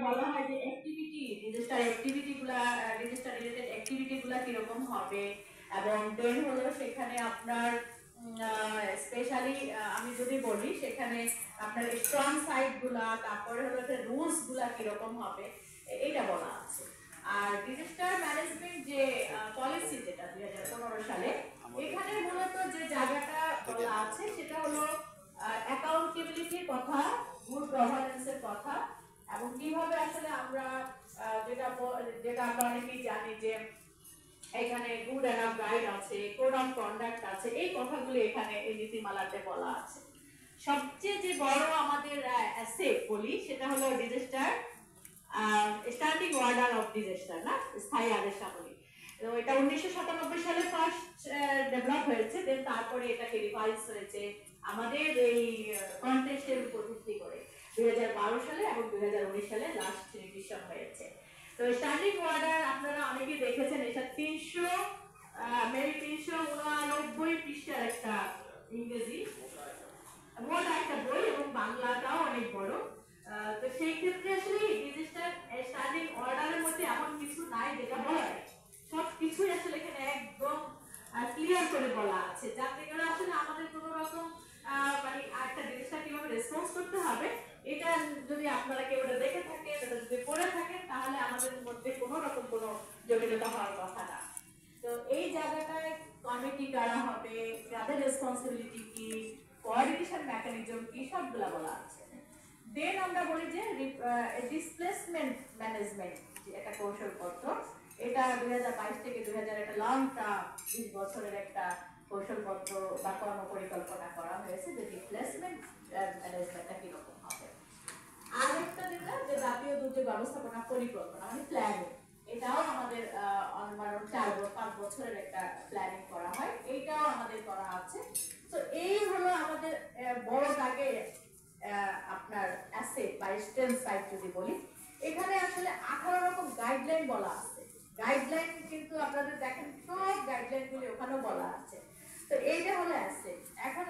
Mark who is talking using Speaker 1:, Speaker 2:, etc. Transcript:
Speaker 1: বলা হয় যে অ্যাক্টিভিটি ডিজাস্টার রিলেটেড অ্যাক্টিভিটি গুলা কিরকম হবে, এবং দেন হলো সেখানে আপনার স্পেশালি আমি যদি বলি সেখানে আপনার স্ট্রং সাইড গুলা, তারপরে হলো রুলস গুলা কিরকম হবে, এটা বলা আছে। আর ডিজাস্টার ম্যানেজমেন্ট যে পলিসি যেটা 2015 সালে, এখানে মূলত যে জায়গাটা বলা আছে সেটা হলো অ্যাকাউন্টেবিলিটির কথা, গুড গভর্নেন্সের কথা, এবং কিভাবে আসলে আমরা যেটা আমরা অনেকেই জানি যে এখানে গুড এনাফ গাইড আছে, কোড অফ কন্ডাক্ট আছে, এই কথাগুলো এখানে এই নীতিমালাতে বলা আছে। সবচেয়ে যে বড় আমাদের অ্যাসেট বলি সেটা হলো disaster standing order of disaster, না স্থায়ী আদেশাবলী। তো এটা 1997 সালে ফার্স্ট ডেভেলপ হয়েছে, দেন তারপরে এটাকে রিভাইজ হয়েছে আমাদের এই কনটেক্সটের উপর ভিত্তি করে 2012 সালে এবং 2019 সালে লাস্ট রিভিশন হয়েছে। তো স্ট্যান্ডিং অর্ডার আপনারা অনেকেই দেখেছেন, এটা 399 পৃষ্ঠার একটা ইংরেজি মোটা একটা বই, এবং বাংলাটাও অনেক বড়। তো সেই ক্ষেত্রে আসলে ডিজাস্টার স্ট্যান্ডিং অর্ডারের মধ্যে এমন কিছু নাই যেটা বলা হয়, সবকিছুই আসলে এখানে একদম ক্লিয়ার করে বলা আছে, যাতে করে আসলে আমাদের কোনো রকম মানে একটা ডিজাস্টার কিভাবে রেসপন্স করতে হবে, এটা যদি আপনারা কেউ এটা দেখে থাকেন, এটা যদি পড়ে থাকেন, তাহলে আমাদের মধ্যে কোনো রকম কোনো জটিলতা হওয়ার কথা না। তো এই জায়গাটায় কমিটি কারা হবে, যাদের রেসপন্সিবিলিটি কি, কোঅর্ডিনেশন মেকানিজম কি, সবগুলা বলা আছে। দেন আমরা বলি যে ডিসপ্লেসমেন্ট ম্যানেজমেন্ট যে একটা কৌশলপত্র, এটা 2022 থেকে 2000 একটা লং টার্ম 20 বছরের একটা কৌশলপত্র বা কর্ম পরিকল্পনা করা হয়েছে যে ডিসপ্লেসমেন্ট ম্যানেজমেন্টটা কিরকম হবে। আর একটা যেটা যে জাতীয় দুর্যোগ ব্যবস্থাপনা পরিকল্পনা মানে প্ল্যানিং, এটাও আমাদের 4-5 বছরের একটা প্ল্যানিং করা হয়, এইটাও আমাদের করা আছে। তো এই হলো আমাদের বড় দাগে আপনার অ্যাসেট বা স্ট্রেংথ সাইড যদি বলি। এখানে আসলে 18 রকম গাইডলাইন বলা আছে, গাইডলাইন কিন্তু আপনাদের দেখেন সব গাইডলাইন গুলি ওখানেও বলা আছে। তো এইটা হলো অ্যাসেট। এখন